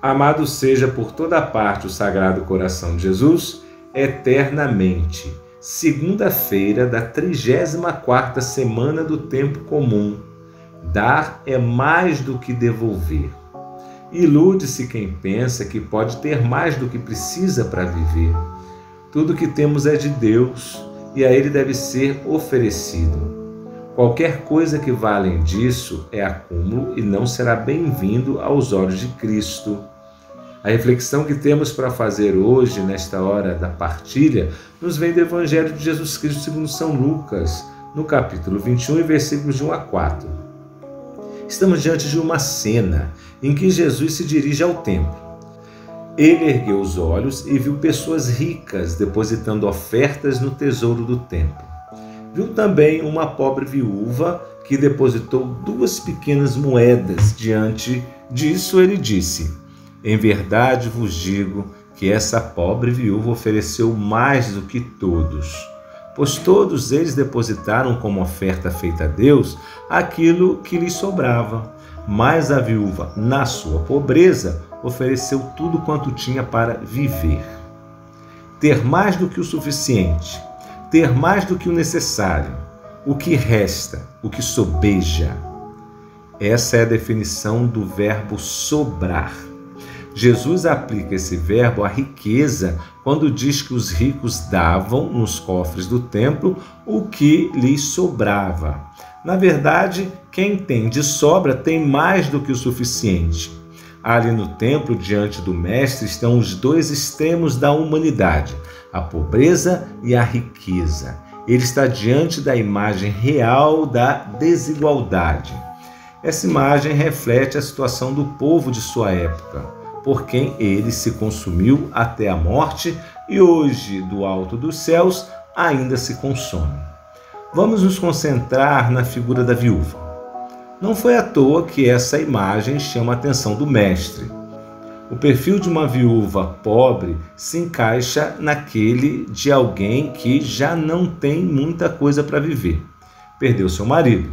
Amado seja por toda parte o Sagrado Coração de Jesus, eternamente. Segunda-feira da 34ª semana do tempo comum. Dar é mais do que devolver. Ilude-se quem pensa que pode ter mais do que precisa para viver. Tudo que temos é de Deus e a Ele deve ser oferecido. Qualquer coisa que vá além disso é acúmulo e não será bem-vindo aos olhos de Cristo. A reflexão que temos para fazer hoje, nesta hora da partilha, nos vem do Evangelho de Jesus Cristo segundo São Lucas, no capítulo 21, versículos de 1 a 4. Estamos diante de uma cena em que Jesus se dirige ao templo. Ele ergueu os olhos e viu pessoas ricas depositando ofertas no tesouro do templo. Viu também uma pobre viúva que depositou 2 pequenas moedas. Diante disso, ele disse: em verdade vos digo que essa pobre viúva ofereceu mais do que todos, pois todos eles depositaram como oferta feita a Deus aquilo que lhes sobrava. Mas a viúva, na sua pobreza, ofereceu tudo quanto tinha para viver. Ter mais do que o suficiente, ter mais do que o necessário, o que resta, o que sobeja. Essa é a definição do verbo sobrar. Jesus aplica esse verbo à riqueza quando diz que os ricos davam nos cofres do templo o que lhes sobrava. Na verdade, quem tem de sobra tem mais do que o suficiente. Ali no templo, diante do Mestre, estão os 2 extremos da humanidade, a pobreza e a riqueza. Ele está diante da imagem real da desigualdade. Essa imagem reflete a situação do povo de sua época, por quem ele se consumiu até a morte e hoje, do alto dos céus, ainda se consome. Vamos nos concentrar na figura da viúva. Não foi à toa que essa imagem chama a atenção do Mestre. O perfil de uma viúva pobre se encaixa naquele de alguém que já não tem muita coisa para viver. Perdeu seu marido.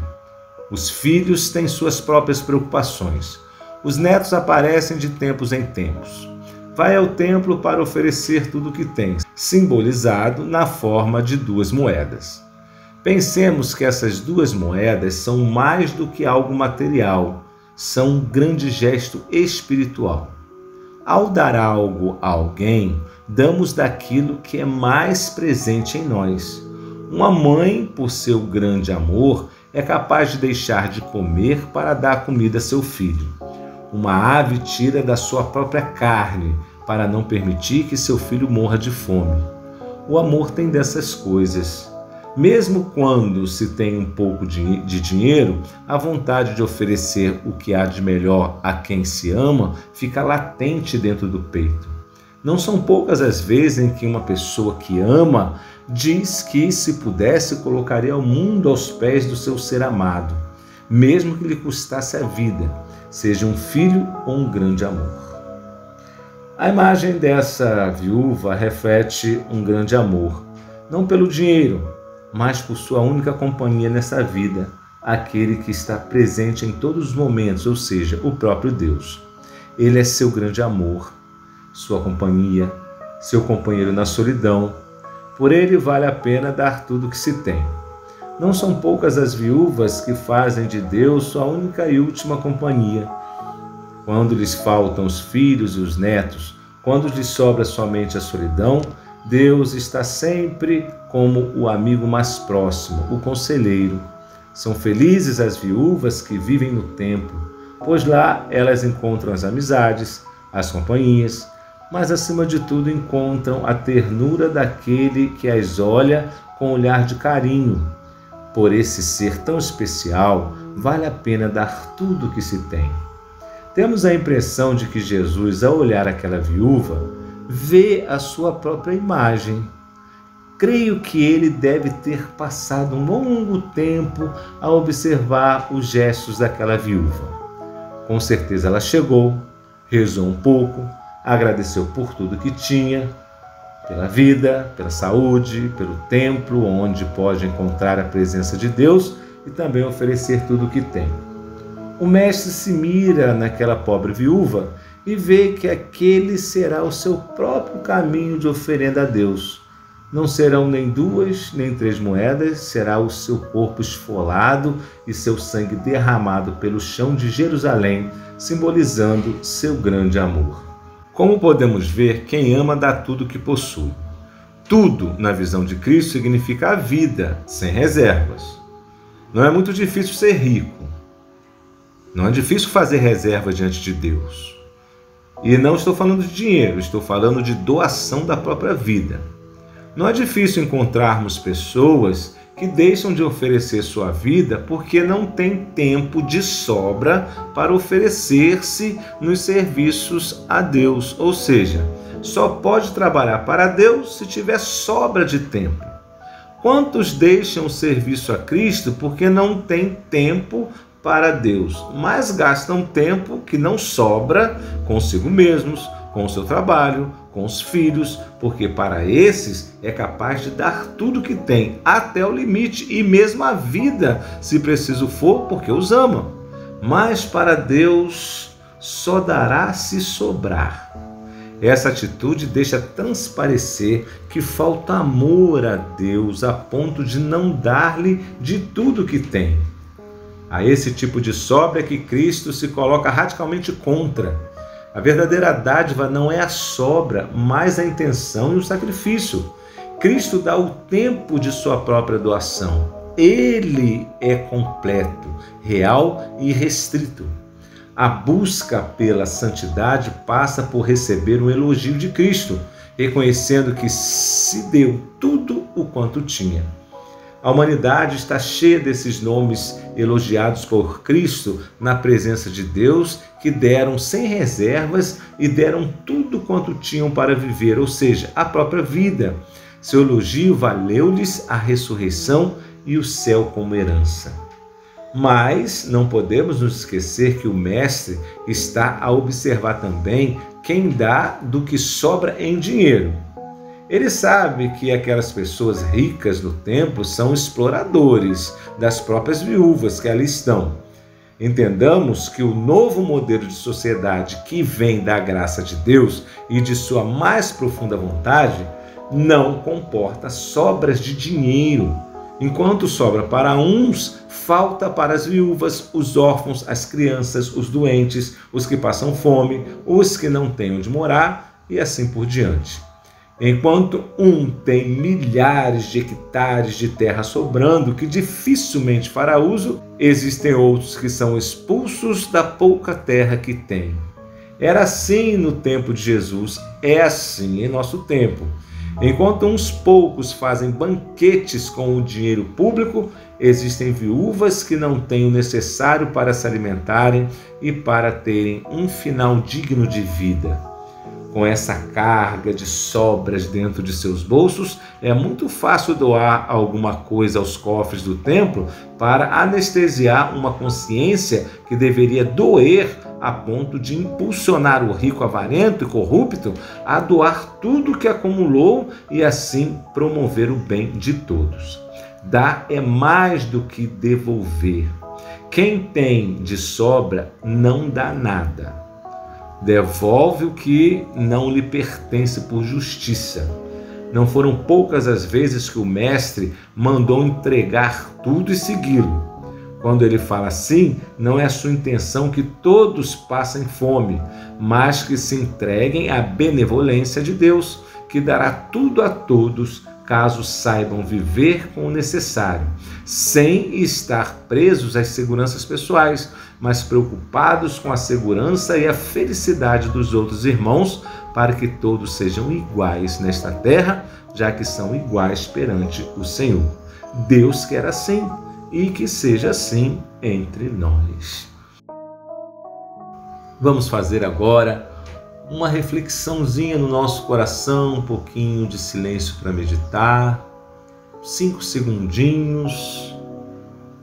Os filhos têm suas próprias preocupações. Os netos aparecem de tempos em tempos. Vai ao templo para oferecer tudo o que tem, simbolizado na forma de 2 moedas. Pensemos que essas 2 moedas são mais do que algo material, são um grande gesto espiritual. Ao dar algo a alguém, damos daquilo que é mais presente em nós. Uma mãe, por seu grande amor, é capaz de deixar de comer para dar comida a seu filho. Uma ave tira da sua própria carne para não permitir que seu filho morra de fome. O amor tem dessas coisas. Mesmo quando se tem um pouco de dinheiro, a vontade de oferecer o que há de melhor a quem se ama fica latente dentro do peito. Não são poucas as vezes em que uma pessoa que ama diz que, se pudesse, colocaria o mundo aos pés do seu ser amado, mesmo que lhe custasse a vida, seja um filho ou um grande amor. A imagem dessa viúva reflete um grande amor, não pelo dinheiro, mas por sua única companhia nessa vida, aquele que está presente em todos os momentos, ou seja, o próprio Deus. Ele é seu grande amor, sua companhia, seu companheiro na solidão. Por ele vale a pena dar tudo o que se tem. Não são poucas as viúvas que fazem de Deus sua única e última companhia. Quando lhes faltam os filhos e os netos, quando lhes sobra somente a solidão, Deus está sempre como o amigo mais próximo, o conselheiro. São felizes as viúvas que vivem no templo, pois lá elas encontram as amizades, as companhias, mas acima de tudo encontram a ternura daquele que as olha com um olhar de carinho. Por esse ser tão especial, vale a pena dar tudo o que se tem. Temos a impressão de que Jesus, ao olhar aquela viúva, vê a sua própria imagem. Creio que ele deve ter passado um longo tempo a observar os gestos daquela viúva. Com certeza ela chegou, rezou um pouco, agradeceu por tudo que tinha, pela vida, pela saúde, pelo templo onde pode encontrar a presença de Deus e também oferecer tudo o que tem. O mestre se mira naquela pobre viúva e vê que aquele será o seu próprio caminho de oferenda a Deus. Não serão nem 2, nem 3 moedas, será o seu corpo esfolado e seu sangue derramado pelo chão de Jerusalém, simbolizando seu grande amor. Como podemos ver, quem ama dá tudo o que possui. Tudo, na visão de Cristo, significa a vida, sem reservas. Não é muito difícil ser rico. Não é difícil fazer reserva diante de Deus. E não estou falando de dinheiro, estou falando de doação da própria vida. Não é difícil encontrarmos pessoas que deixam de oferecer sua vida porque não têm tempo de sobra para oferecer-se nos serviços a Deus. Ou seja, só pode trabalhar para Deus se tiver sobra de tempo. Quantos deixam o serviço a Cristo porque não têm tempo para Deus, mas gastam tempo que não sobra consigo mesmos, com o seu trabalho, com os filhos, porque para esses é capaz de dar tudo que tem, até o limite, e mesmo a vida, se preciso for, porque os ama. Mas para Deus só dará se sobrar. Essa atitude deixa transparecer que falta amor a Deus a ponto de não dar-lhe de tudo que tem. A esse tipo de sobra é que Cristo se coloca radicalmente contra. A verdadeira dádiva não é a sobra, mas a intenção e o sacrifício. Cristo dá o tempo de sua própria doação. Ele é completo, real e restrito. A busca pela santidade passa por receber um elogio de Cristo, reconhecendo que se deu tudo o quanto tinha. A humanidade está cheia desses nomes elogiados por Cristo na presença de Deus, que deram sem reservas e deram tudo quanto tinham para viver, ou seja, a própria vida. Seu elogio valeu-lhes a ressurreição e o céu como herança. Mas não podemos nos esquecer que o Mestre está a observar também quem dá do que sobra em dinheiro. Ele sabe que aquelas pessoas ricas no templo são exploradores das próprias viúvas que ali estão. Entendamos que o novo modelo de sociedade que vem da graça de Deus e de sua mais profunda vontade não comporta sobras de dinheiro. Enquanto sobra para uns, falta para as viúvas, os órfãos, as crianças, os doentes, os que passam fome, os que não têm onde morar e assim por diante. Enquanto um tem milhares de hectares de terra sobrando que dificilmente fará uso, existem outros que são expulsos da pouca terra que têm. Era assim no tempo de Jesus, é assim em nosso tempo. Enquanto uns poucos fazem banquetes com o dinheiro público, existem viúvas que não têm o necessário para se alimentarem e para terem um final digno de vida. Com essa carga de sobras dentro de seus bolsos, é muito fácil doar alguma coisa aos cofres do templo para anestesiar uma consciência que deveria doer a ponto de impulsionar o rico avarento e corrupto a doar tudo o que acumulou e assim promover o bem de todos. Dar é mais do que devolver. Quem tem de sobra não dá nada. Devolve o que não lhe pertence por justiça. Não foram poucas as vezes que o Mestre mandou entregar tudo e segui-lo. Quando ele fala assim, não é a sua intenção que todos passem fome, mas que se entreguem à benevolência de Deus, que dará tudo a todos, caso saibam viver com o necessário, sem estar presos às seguranças pessoais, mas preocupados com a segurança e a felicidade dos outros irmãos, para que todos sejam iguais nesta terra, já que são iguais perante o Senhor. Deus quer assim, e que seja assim entre nós. Vamos fazer agora uma reflexãozinha no nosso coração, um pouquinho de silêncio para meditar, 5 segundinhos.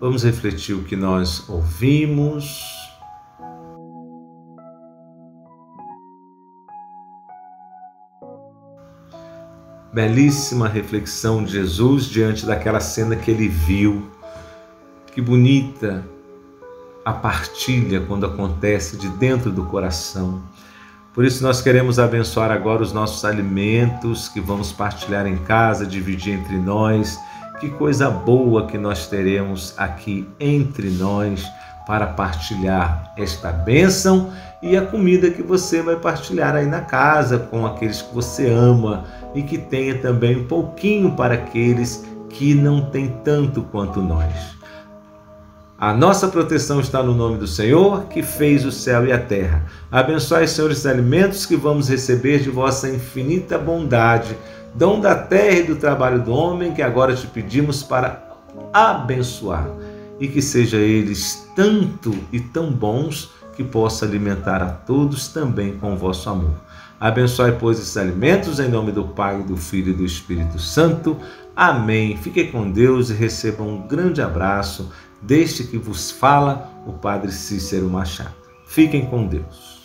Vamos refletir o que nós ouvimos. Belíssima reflexão de Jesus diante daquela cena que ele viu. Que bonita a partilha quando acontece de dentro do coração. Por isso nós queremos abençoar agora os nossos alimentos que vamos partilhar em casa, dividir entre nós. Que coisa boa que nós teremos aqui entre nós para partilhar esta bênção e a comida que você vai partilhar aí na casa com aqueles que você ama e que tenha também um pouquinho para aqueles que não têm tanto quanto nós. A nossa proteção está no nome do Senhor, que fez o céu e a terra. Abençoai, Senhor, os alimentos que vamos receber de vossa infinita bondade, dom da terra e do trabalho do homem, que agora te pedimos para abençoar. E que sejam eles tanto e tão bons que possa alimentar a todos também com o vosso amor. Abençoai, pois, esses alimentos em nome do Pai, do Filho e do Espírito Santo. Amém. Fiquem com Deus e recebam um grande abraço deste que vos fala o Padre Cícero Machado. Fiquem com Deus.